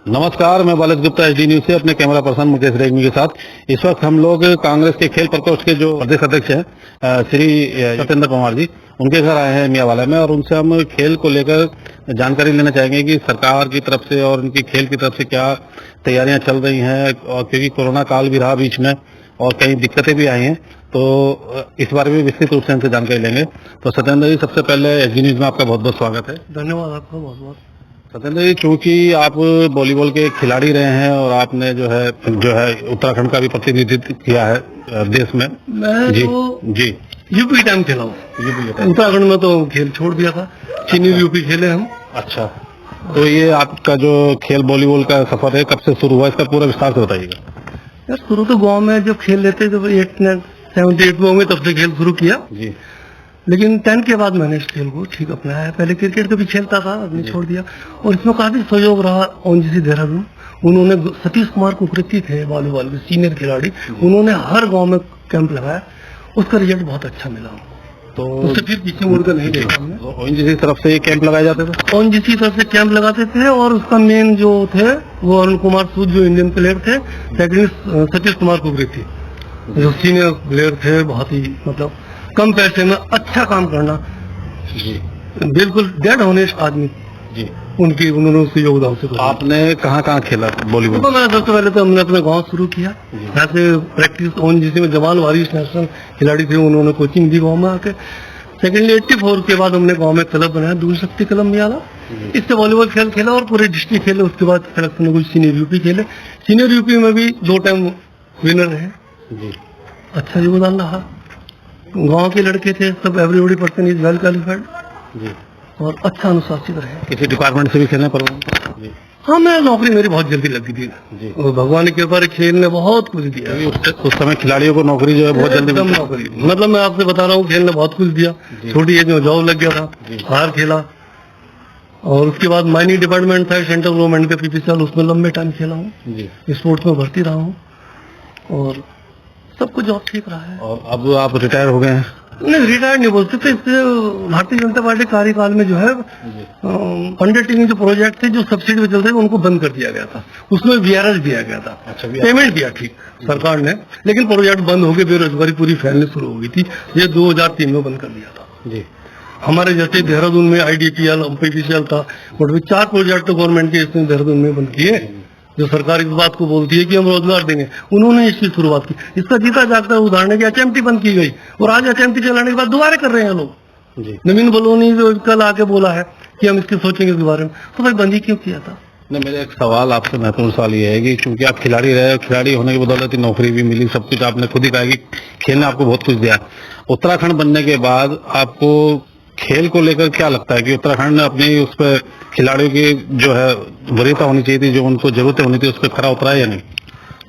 नमस्कार, मैं बालेश Gupta HD news से अपने कैमरा पर्सन मुकेश रेग्मी के साथ। इस वक्त हम लोग कांग्रेस के खेल प्रकोष्ठ के जो प्रदेश अध्यक्ष हैं श्री सत्येंद्र पवार जी, उनके घर आए हैं मियावाला में, और उनसे हम खेल को लेकर जानकारी लेना चाहेंगे कि सरकार की तरफ से और उनकी खेल की तरफ से क्या तैयारियां चल रही हैं, और क्योंकि कोरोना काल भी रहा बीच में और कई दिक्कतें भी आई हैं, तो इस बारे में विस्तृत रूप से इनसे जानकारी लेंगे। तो सत्येंद्र जी, सबसे पहले एचडी न्यूज में आपका बहुत बहुत स्वागत है। धन्यवाद आपका बहुत बहुत। सत्येंद्र जी, चूंकि आप वॉलीबॉल के खिलाड़ी रहे हैं और आपने जो है उत्तराखंड का भी प्रतिनिधित्व किया है देश में। मैं जी तो जी यूपी टाइम खेला हूँ। उत्तराखंड में तो खेल छोड़ दिया था, सीनियर यूपी खेले हम। अच्छा, तो ये आपका जो खेल वॉलीबॉल का सफर है कब से शुरू हुआ, इसका पूरा विस्तार से बताइएगा। यार शुरू तो गांव में जब खेल लेते जब 78 में होंगे तब से खेल शुरू किया जी। लेकिन 10 के बाद मैंने इस खेल को ठीक अपनाया है। पहले क्रिकेट तो भी खेलता था, अभी छोड़ दिया। और इसमें काफी सहयोग रहा ओएनजीसी देहरादून। उन्होंने सतीश कुमार कुकरेती थे वॉलीबॉल के सीनियर खिलाड़ी, उन्होंने हर गांव में कैंप लगाया, उसका रिजल्ट बहुत अच्छा मिला। तो उससे फिर पीछे मुड़कर नहीं देखा हमने। ओएनजीसी तरफ से ये कैंप लगाए जाते थे? ओएनजीसी तरफ से कैंप लगाते थे, और उसका मेन जो थे वो अरुण कुमार सूद जो इंडियन प्लेयर थे, सेकंड सतीश कुमार कुकरेती जो सीनियर प्लेयर थे। बहुत ही मतलब कम पैसे में अच्छा काम करना जी, बिल्कुल डेड ऑनेस्ट आदमी जी। उन्होंने उसके योगदान से। आपने कहाँ कखेला वॉलीबॉल? तो मैंने सबसे पहले तो हमने अपने गांव शुरू किया, यहाँ से प्रैक्टिस ओएनजीसी में जवान वारिस नेशनल खिलाड़ी थे, उन्होंने कोचिंग दी गाँव में आके। सेकेंडली 84 के बाद हमने गांव में क्लब बनाया, दूर शक्ति क्लब मियाला। इससे वॉलीबॉल खेल खेला और पूरे डिस्ट्रिक्ट खेले। उसके बाद सिलेक्शन में कुछ सीनियर यूपी खेले। सीनियर यूपी में भी 2 टाइम विनर रहे जी। अच्छा योगदान रहा। गांव के लड़के थे सब, everybody person is well qualified जी, और अच्छा अनुशासित रहे। किसी डिपार्टमेंट से भी खेलने पर जी? हाँ, मैं नौकरी मेरी बहुत जल्दी लगी थी जी, और भगवान की कृपा से खेल ने बहुत कुछ दिया। उस समय खिलाड़ियों को नौकरी जो है बहुत जल्दी नौकरी, मतलब मैं आपसे बता रहा हूँ, खेल ने बहुत कुछ दिया। छोटी एज में जॉब लग गया था, बाहर खेला, और उसके बाद माइनिंग डिपार्टमेंट था सेंट्रल गवर्नमेंट के पीपीसीएल, उसमें लंबे टाइम खेला हूँ, स्पोर्ट्स में भर्ती रहा हूँ, और सब कुछ जॉब ठीक रहा है। और अब आप रिटायर हो गए हैं? नहीं, रिटायर नहीं बोलते थे। इससे भारतीय जनता पार्टी कार्यकाल में जो है अंडरटेकिंग जो प्रोजेक्ट थे जो सब्सिडी पे चलते थे उनको बंद कर दिया गया था, उसमें वीआरएस दिया गया था। अच्छा, पेमेंट दिया ठीक सरकार ने, लेकिन प्रोजेक्ट बंद हो गए, बेरोजगारी पूरी फैलने शुरू हो गई थी। ये 2003 में बंद कर दिया था जी। हमारे जैसे देहरादून में आईडीपीएल पीपीसीएल था, बट 4 प्रोजेक्ट गवर्नमेंट के इसने देहरादून में बंद किए, जो सरकार इस बात को बोलती है कि हम रोजगार देंगे। उन्होंने इसकी शुरुआत की। इसका जीता जागता उदाहरण है कि एचएमटी बंद की गई, और आज एचएमटी चलाने के बाद दोबारा कर रहे हैं लोग जी। नवीन बलोनी जो कल आके बोला है कि हम इसके सोचेंगे इस बारे में, तो भाई बंद ही क्यों किया था? नहीं, मेरा एक सवाल आपसे महत्वपूर्ण सवाल ये है कि चूंकि आप खिलाड़ी रहे, खिलाड़ी होने की बदौलत ही नौकरी भी मिली, सब कुछ आपने खुद ही कहा कि खेल ने आपको बहुत कुछ दिया। उत्तराखंड बनने के बाद आपको खेल को लेकर क्या लगता है कि उत्तराखंड ने अपनी उस पर खिलाड़ियों की जो है वरीयता होनी चाहिए थी, जो उनको जरूरतें होनी थी, उस पर खरा उतरा है या नहीं?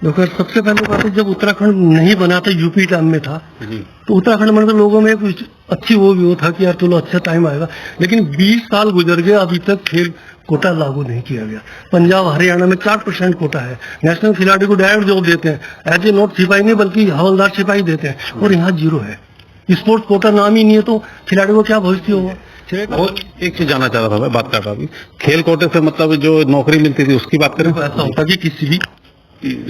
देखो, सबसे पहले बात है, जब उत्तराखंड नहीं बना था, यूपी टाइम में था जी, तो उत्तराखंड में तो लोगों में कुछ अच्छी वो था कि यार चलो अच्छा टाइम आएगा। लेकिन 20 साल गुजर गए, अभी तक खेल कोटा लागू नहीं किया गया। पंजाब हरियाणा में 4% कोटा है, नेशनल खिलाड़ी को डायरेक्ट जॉब देते हैं, एज ए नॉट सिपाही नहीं बल्कि हवलदार सिपाही देते हैं, और यहाँ 0 है। स्पोर्ट्स कोटा नाम ही नहीं है, तो खिलाड़ी को क्या भविष्य होगा? और एक चीज जानना चाह रहा था मैं, बात कर रहा था खेल कोटे से मतलब जो नौकरी मिलती थी उसकी बात करें। ऐसा होता कि किसी भी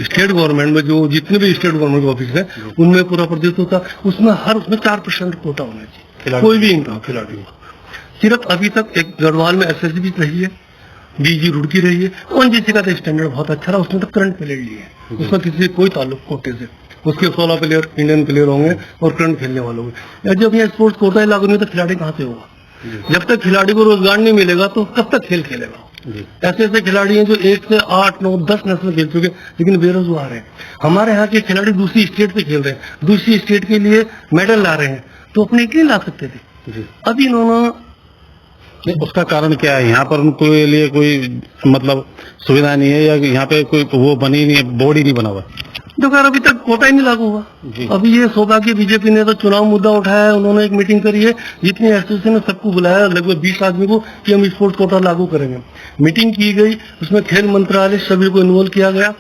स्टेट गवर्नमेंट में जो जितने भी स्टेट गवर्नमेंट ऑफिस है उनमें पूरा प्रतिशत होता, उसमें 4% कोटा होना चाहिए, कोई भी इनका खिलाड़ी हो। सिर्फ अभी तक एक गढ़वाल में एसएसबी रही है, बीजी रुड़की रही है, ओएनजीसी का तो स्टैंडर्ड बहुत अच्छा रहा, उसने तो करंट प्लेयर लिए है, उसमें किसी से कोई ताल्लुक कोटे से। उसके 16 प्लेयर इंडियन प्लेयर होंगे और करंट खेलने वाले होंगे। जब ये स्पोर्ट्स कोटा लागू नहीं तो खिलाड़ी कहाँ से होगा? जब तक खिलाड़ी को रोजगार नहीं मिलेगा तो कब तक खेल खेलेगा? ऐसे ऐसे खिलाड़ी हैं जो 1 से 8, 9, 10 नेशनल खेल चुके, लेकिन बेरोजगार हैं। हमारे यहाँ के खिलाड़ी दूसरी स्टेट पे खेल रहे हैं, दूसरी स्टेट के लिए मेडल ला रहे हैं, तो अपने क्यों ला सकते थे? अभी इन्होंने, उसका कारण क्या है? यहाँ पर उनको लिए कोई मतलब सुविधा नहीं है, या यहाँ पे कोई वो बनी नहीं है, बोर्ड ही नहीं बना हुआ? देखो यार, अभी तक कोटा ही नहीं लागू हुआ। अभी ये सौभाग्य बीजेपी ने तो चुनाव मुद्दा उठाया है, उन्होंने एक मीटिंग करी है, जितनी एसोसिएशन ने सबको बुलाया, लगभग 20 आदमी को, कि हम स्पोर्ट्स कोटा लागू करेंगे। मीटिंग की गई, उसमें खेल मंत्रालय सभी को इन्वॉल्व किया गया।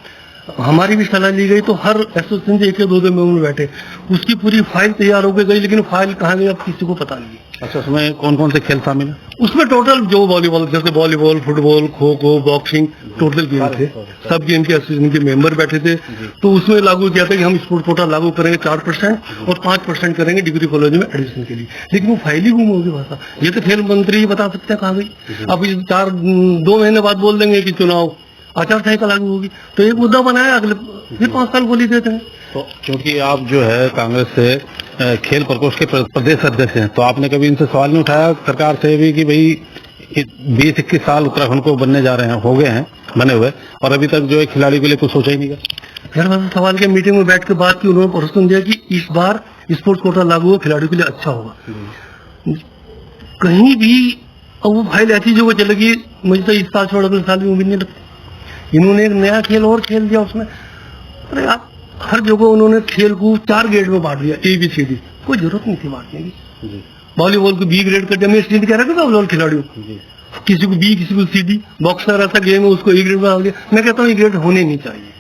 हमारी भी सलाह ली गई, तो हर एसोसिएशन से 1-2 मेंबर बैठे, उसकी पूरी फाइल तैयार होकर गई, लेकिन फाइल कहाँ गई अब किसी को पता नहीं। अच्छा, उसमें कौन कौन से खेल शामिल है? उसमें टोटल जो वॉलीबॉल, जैसे volleyball, football, kho kho, boxing, total game थे, सब गेम के एसोसिएशन के मेंबर बैठे थे। तो उसमें लागू किया था कि हम स्पोर्ट्स कोटा लागू करेंगे 4% और 5% करेंगे डिग्री कॉलेज में एडमिशन के लिए, लेकिन वो फाइल ही गुम होगी भाषा। ये तो खेल मंत्री बता सकते हैं कहाँ गई। अब 2 महीने बाद बोल देंगे कि चुनाव आचार संहिता लागू होगी, तो एक मुद्दा बनाया, अगले फिर 5 साल बोली देते हैं। तो क्योंकि आप जो है कांग्रेस से खेल प्रकोष्ठ के प्रदेश अध्यक्ष हैं, तो आपने कभी इनसे सवाल नहीं उठाया सरकार से भी कि भाई 20-21 साल उत्तराखंड को बनने जा रहे हैं, हो गए हैं बने हुए, और अभी तक जो है खिलाड़ी के लिए कुछ सोचा ही नहीं का? खैर बस सवाल के मीटिंग में बैठ के बात की, उन्होंने भरोसा दिया कि इस बार स्पोर्ट्स कोटा लागू हो, खिलाड़ियों के लिए अच्छा होगा। कहीं भी अब वो फाइल ऐसी जगह चलेगी, मुझे तो इस साल छोड़ अगले साल भी उम्मीद नहीं लगती। इन्होंने एक नया खेल और खेल दिया उसमें। अरे आप हर जगह उन्होंने खेल को 4 ग्रेड में बांट दिया, ABCD, कोई जरूरत नहीं थी बांटने की। वॉलीबॉल को B ग्रेड कर दिया, मैं इसलिए कह रहा था वॉलीबॉल खिलाड़ियों, किसी को B, किसी को CD। बॉक्सर ऐसा गेम है, उसको A ग्रेड में डाल दिया। मैं कहता हूँ A ग्रेड होने नहीं चाहिए,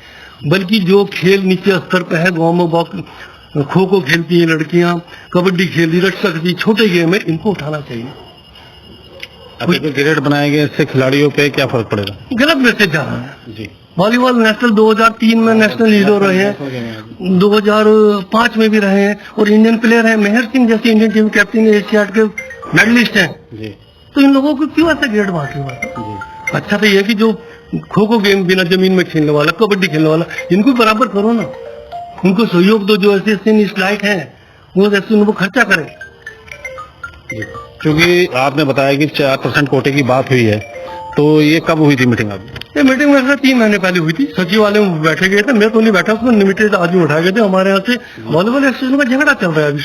बल्कि जो खेल नीचे स्तर पे है, गाँव में खो खो खेलती है लड़कियां, कबड्डी खेलती, रक्षा करती, छोटे गेम है, इनको उठाना चाहिए। अभी जो ग्रेड बनाए गए, इससे खिलाड़ियों पे क्या फर्क पड़ेगा? गलत मैसेज जा रहा है जी। वॉलीबॉल नेशनल 2003 में नेशनल हीरो रहे हैं, 2005 में भी रहे हैं, और इंडियन प्लेयर हैं। मेहर सिंह जैसे इंडियन टीम कैप्टन, एशियाड के मेडलिस्ट हैं जी। तो इन लोगों को क्यों ऐसा ग्रेड बांट रहे? अच्छा तो ये कि जो खो खो गेम बिना जमीन में खेलने वाला, कबड्डी खेलने वाला, इनको बराबर करो ना, उनको सहयोग दो। जो ऐसे इस लायक है वो ऐसे उनको खर्चा करें। क्योंकि आपने बताया कि 4% कोटे की बात हुई है, तो ये कब हुई थी मीटिंग आपकी? ये मीटिंग मेरे 3 महीने पहले हुई थी, सचिवालय में बैठे गए थे, मैं तो नहीं बैठा, उसमें लिमिटेड आदमी उठाए गए थे। हमारे यहाँ से वॉलीबॉल एसोसिएशन का झगड़ा चल रहा है अभी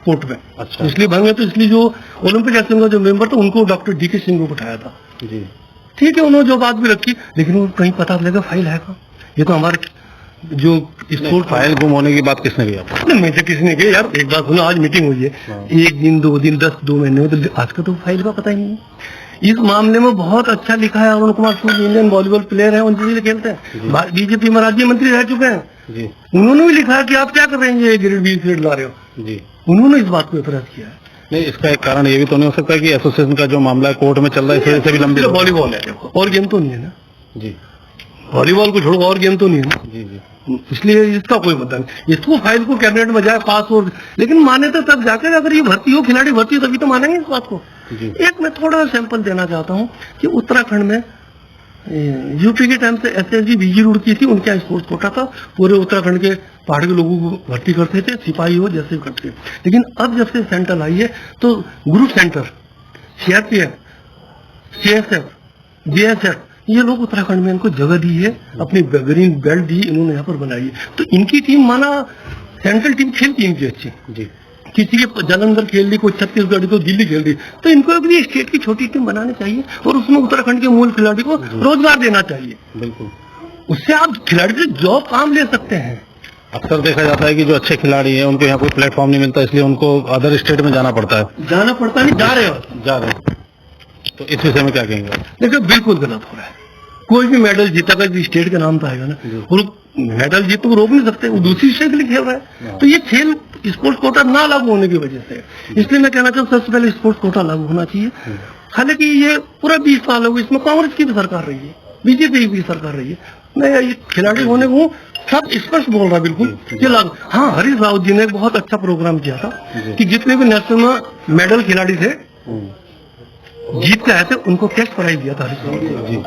कोर्ट में। अच्छा। इसलिए भंग है, तो इसलिए जो ओलंपिक एसोसिएशन का जो मेंबर था उनको डॉक्टर DK सिंह को उठाया था। जी। ठीक है, उन्होंने जो बात भी रखी, लेकिन वो कहीं पता लगा फाइल है कहाँ। ये तो हमारे जो स्पोर्ट फाइल गुम होने की बात किसने की आपको? नहीं, मुझे किसी ने की यार, एक बात सुनो, आज मीटिंग हुई है, 1 दिन 2 दिन 2 महीने में, तो आज का तो फाइल का पता ही नहीं है। इस मामले में बहुत अच्छा लिखा है अरुण कुमार सूद, इंडियन वॉलीबॉल प्लेयर है, उनसे खेलते हैं, बीजेपी में राज्य मंत्री रह चुके हैं जी। उन्होंने भी लिखा है कि आप क्या कर रहे हैं, ये ग्रेड B ग्रेड ला रहे हो जी। उन्होंने इस बात को एतराज किया है। नहीं, इसका एक कारण ये भी तो नहीं हो सकता कि एसोसिएशन का जो मामला है कोर्ट में चल रहा है, इस वजह से भी लंबी? वॉलीबॉल है, और गेम तो नहीं है ना जी। वॉलीबॉल को छोड़ो, और गेम तो नहीं है ना जी जी। इसलिए इसका कोई मुद्दा नहीं। इसको फाइल को कैबिनेट में जाए पास हो, लेकिन माने तो तब जाकर, अगर ये भर्ती हो, खिलाड़ी भर्ती हो, तभी तो मानेंगे इस बात को। एक मैं थोड़ा सा सैंपल देना चाहता हूँ कि उत्तराखंड में यूपी के टाइम से SSG BG रूट की थी, उनके यहाँ स्पोर्ट्स कोटा था, पूरे उत्तराखंड के पहाड़ के लोगों को भर्ती करते थे, सिपाही हो जैसे करते। लेकिन अब जब से सेंटर आई है तो group centre, CRPF, CSF, BSF, ये लोग उत्तराखंड में इनको जगह दी है, अपनी ग्रीन बेल्ट दी, इन्होंने यहाँ पर बनाई है। तो इनकी टीम माना सेंट्रल टीम खेलती है इनकी अच्छी जी। किसी के जालंधर खेल ली, कोई छत्तीसगढ़ को दिल्ली खेल रही, तो इनको भी स्टेट की छोटी टीम बनानी चाहिए और उसमें उत्तराखंड के मूल खिलाड़ी को रोजगार देना चाहिए। बिल्कुल, उससे आप खिलाड़ी से जॉब काम ले सकते हैं। अक्सर देखा जाता है कि जो अच्छे खिलाड़ी हैं उनको यहाँ कोई प्लेटफॉर्म नहीं मिलता, इसलिए उनको अदर स्टेट में जाना पड़ता है। नहीं, जा रहे हो। तो इस विषय में क्या कहेंगे? देखो बिल्कुल गलत हो रहा है। कोई भी मेडल जीता का स्टेट का नाम तो आएगा ना, और मेडल जीतने को रोक नहीं सकते, वो दूसरी स्टेट के लिए खेल रहा है। तो ये खेल स्पोर्ट्स कोटा ना लागू होने की वजह से, इसलिए मैं कहना चाहूँ सबसे पहले स्पोर्ट्स कोटा लागू होना चाहिए। हालांकि ये पूरा 20 साल हो गए, इसमें कांग्रेस की भी सरकार रही है, बीजेपी की सरकार रही है। मैं ये खिलाड़ी होने को सब स्पष्ट बोल रहा बिल्कुल ये लागू। हाँ, हरीश रावत जी ने एक बहुत अच्छा प्रोग्राम किया था कि जितने भी नेशनल में मेडल खिलाड़ी थे जीत के आए थे, उनको कैश प्राइज दिया था हरीश रावत जी,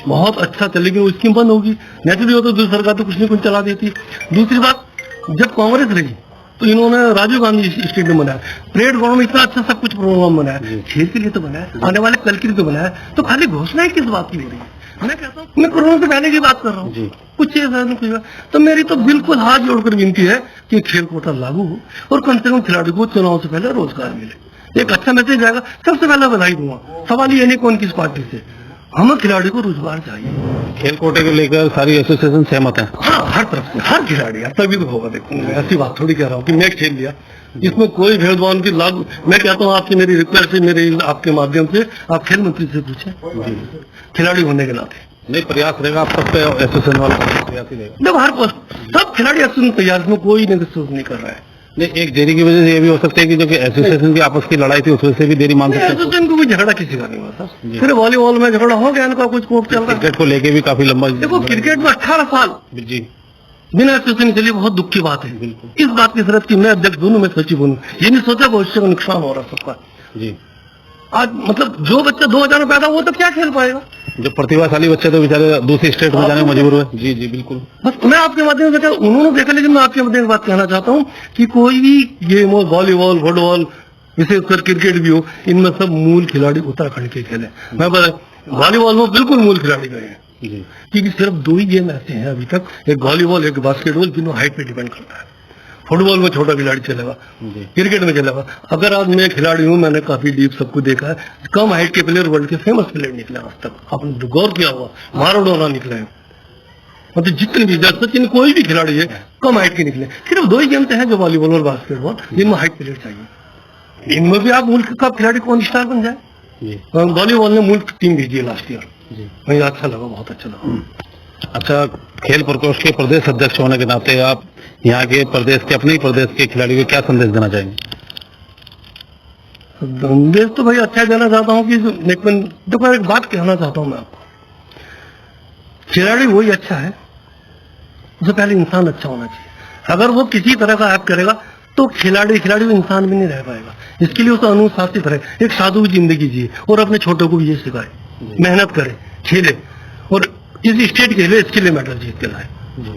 बहुत अच्छा था। लेकिन वो स्कीम बंद होगी, नेचुरली हो तो दूसरी सरकार तो कुछ नहीं कुछ चला देती। दूसरी बात, जब कांग्रेस रही तो इन्होंने राजीव गांधी स्टेडियम बनाया, परेड ग्राउंड में इतना अच्छा सब कुछ प्रोग्राम बनाया, खेल के लिए तो बनाया, आने वाले कल के लिए तो बनाया। तो खाली घोषणाएं किस बात की हो रही है? मैं कहता हूँ, मैं कोरोना से पहले की बात कर रहा हूँ, कुछ कुछ। तो मेरी तो बिल्कुल हाथ जोड़कर विनती है कि खेल कोटा लागू हो और कम से कम खिलाड़ी को चुनाव से पहले रोजगार मिले। एक अच्छा मैसेज आएगा, सबसे पहले बधाई दूंगा। सवाल ये नहीं कौन किस पार्टी से, हमें खिलाड़ी को रोजगार चाहिए। खेल कोटे को लेकर सारी एसोसिएशन सहमत है? हाँ, हर तरफ से, हर खिलाड़ी, तभी तो होगा। देखो ऐसी बात थोड़ी कह रहा हूँ कि मैं खेल लिया, इसमें कोई भेदभाव की लागू। मैं कहता हूँ आपसे मेरी रिक्वेस्ट है, मेरे आपके माध्यम से आप खेल मंत्री से पूछें, खिलाड़ी होने के नाते। नहीं, प्रयास रहेगा आप सब पे, एसोसिएशन वाला प्रयास ही रहेगा। देखो हर सब खिलाड़ी एसोसिएशन तैयार, में कोई नेगोशिएशन नहीं कर रहा है। नहीं, एक देरी की वजह से ये भी हो सकता है कि जो कि एसोसिएशन की आपस की लड़ाई थी उस वजह से भी देरी मान सकते हैं। एसोसिएशन को कोई झगड़ा किसी का नहीं हुआ था, फिर वॉलीबॉल में झगड़ा हो गया, इनका कुछ कोर्ट चल रहा है। क्रिकेट को लेके भी काफी लंबा, देखो क्रिकेट में 18 साल जी बिना एसोसिएशन के लिए बहुत दुख की बात है। बिल्कुल। इस बात की जरूरत की मैं अध्यक्ष दोनों में सचिव हूँ, ये नहीं सोचा भविष्य का नुकसान हो रहा सबका। जी, आज मतलब जो बच्चा 2000 में पैदा हुआ तो क्या खेल पाएगा? जो प्रतिभाशाली बच्चे तो बेचारे दूसरी स्टेट में जाने में मजबूर हुए। जी जी बिल्कुल। बस मैं आपके माध्यम से उन्होंने देखा, लेकिन मैं आपके माध्यम से बात कहना चाहता हूँ कि कोई भी गेम हो, वॉलीबॉल, फुटबॉल, विशेषकर क्रिकेट भी हो, इनमें सब मूल खिलाड़ी उत्तराखंड के खेले। मैं वॉलीबॉल में बिल्कुल मूल खिलाड़ी गए हैं, क्योंकि सिर्फ 2 ही गेम ऐसे हैं अभी तक, एक वॉलीबॉल एक बास्केटबॉल, जिन्हों हाइट पे डिपेंड करता है। फुटबॉल में छोटा खिलाड़ी चलेगा, क्रिकेट में चलेगा। अगर आज मैं खिलाड़ी हूँ, मैंने काफी डीप सबको देखा है, कम हाइट के प्लेयर वर्ल्ड के फेमस प्लेयर निकले आज तक, आपने गौर किया होगा, माराडोना निकले हैं, मतलब जितने भी, सचिन, कोई भी खिलाड़ी है कम हाइट के निकले। सिर्फ 2 ही गेम हैं जो वॉलीबॉल और बास्केटबॉल, जिनमें हाइट प्लेयर चाहिए। इनमें भी आप मुल्क का खिलाड़ी कौन स्टार बन जाए। वॉलीबॉल ने मुल्क टीम भेजी है लास्ट ईयर, मुझे अच्छा लगा, बहुत अच्छा लगा। अच्छा, खेल प्रकोष्ठ के प्रदेश अध्यक्ष होने के नाते आप यहाँ के प्रदेश के, अपने ही प्रदेश के खिलाड़ियों को क्या संदेश देना चाहेंगे? संदेश तो भाई अच्छा देना चाहता हूँ कि लेकिन देखो एक बात कहना चाहता हूँ मैं आपको, खिलाड़ी वही अच्छा है, उससे पहले इंसान अच्छा होना चाहिए। अगर वो किसी तरह का ऐप करेगा तो खिलाड़ी इंसान भी नहीं रह पाएगा। इसके लिए उसको अनुशासित रहे, एक साधु की जिंदगी जिए और अपने छोटों को भी ये सिखाए, मेहनत करे, खेले और इस स्टेट के लिए, इसके लिए मेडल जीत के लाए।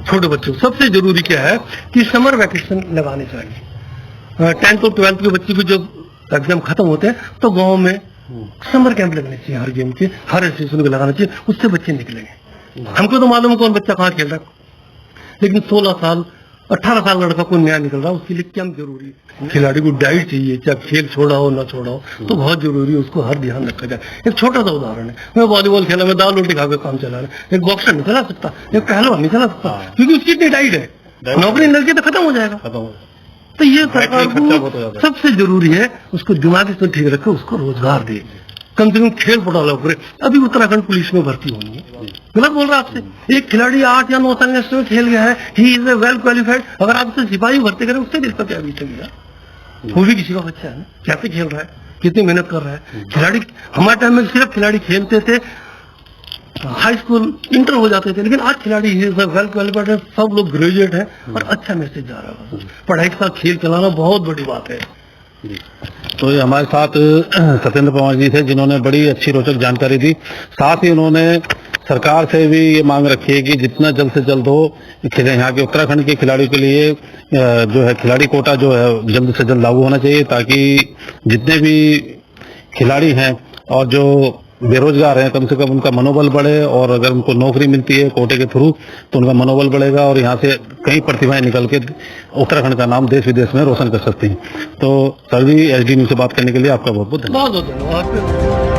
छोटे बच्चों सबसे जरूरी क्या है कि समर वैकेशन लगाने चाहिए। 10th और 12th के बच्चे को जब एग्जाम खत्म होते हैं तो गांव में समर कैंप लगने चाहिए, हर गेम के, हर एसोसिएशन को लगाना चाहिए, उससे बच्चे निकलेंगे। हमको तो मालूम है कौन बच्चा कहाँ खेल रहा है, लेकिन 16 साल 18 साल लड़का को नया निकल रहा है, उसके लिए क्या जरूरी है? खिलाड़ी को डाइट चाहिए, चाहे खेल छोड़ा हो ना छोड़ा हो, तो बहुत जरूरी है, उसको हर ध्यान रखा जाए। एक छोटा सा उदाहरण है, मैं वॉलीबॉल खेला, मैं दाल रोटी खा के काम चला रहा, एक बॉक्सर नहीं चला सकता, एक पहलवान नहीं चला सकता, क्योंकि उसकी इतनी डाइट है, नौकरी मिलती तो खत्म हो जाएगा। तो ये सरकार को सबसे जरूरी है, उसको दिमाग से ठीक रखे, उसको रोजगार दे, कम से कम खेल पटाला करे। अभी उत्तराखंड पुलिस में भर्ती होनी है, गलत बोल रहा आपसे, एक खिलाड़ी 8 या 9 साल में खेल गया है, he is a well qualified, अगर आप उसे सिपाही भर्ती करें, उससे इसका क्या बीच गया? वो भी किसी का बच्चा है ना, कैसे खेल रहा है, कितनी मेहनत कर रहा है। खिलाड़ी हमारे टाइम में सिर्फ खिलाड़ी खेलते थे, हाई स्कूल इंटर हो जाते थे, लेकिन आज खिलाड़ी वेल क्वालिफाइड है, सब लोग ग्रेजुएट है और अच्छा मैसेज जा रहा है। पढ़ाई के साथ खेल चलाना बहुत बड़ी बात है। तो ये हमारे साथ सत्येंद्र पवार जी थे, जिन्होंने बड़ी अच्छी रोचक जानकारी दी। साथ ही उन्होंने सरकार से भी ये मांग रखी है कि जितना जल्द से जल्द हो, यहाँ के उत्तराखंड के खिलाड़ियों के लिए जो है खिलाड़ी कोटा जो है जल्द से जल्द लागू होना चाहिए, ताकि जितने भी खिलाड़ी हैं और जो बेरोजगार हैं, कम से कम उनका मनोबल बढ़े, और अगर उनको नौकरी मिलती है कोटे के थ्रू तो उनका मनोबल बढ़ेगा और यहाँ से कई प्रतिभाएं निकल के उत्तराखंड का नाम देश विदेश में रोशन कर सकती हैं। तो सर जी, एसडी न्यूज़ से बात करने के लिए आपका बहुत बहुत धन्यवाद।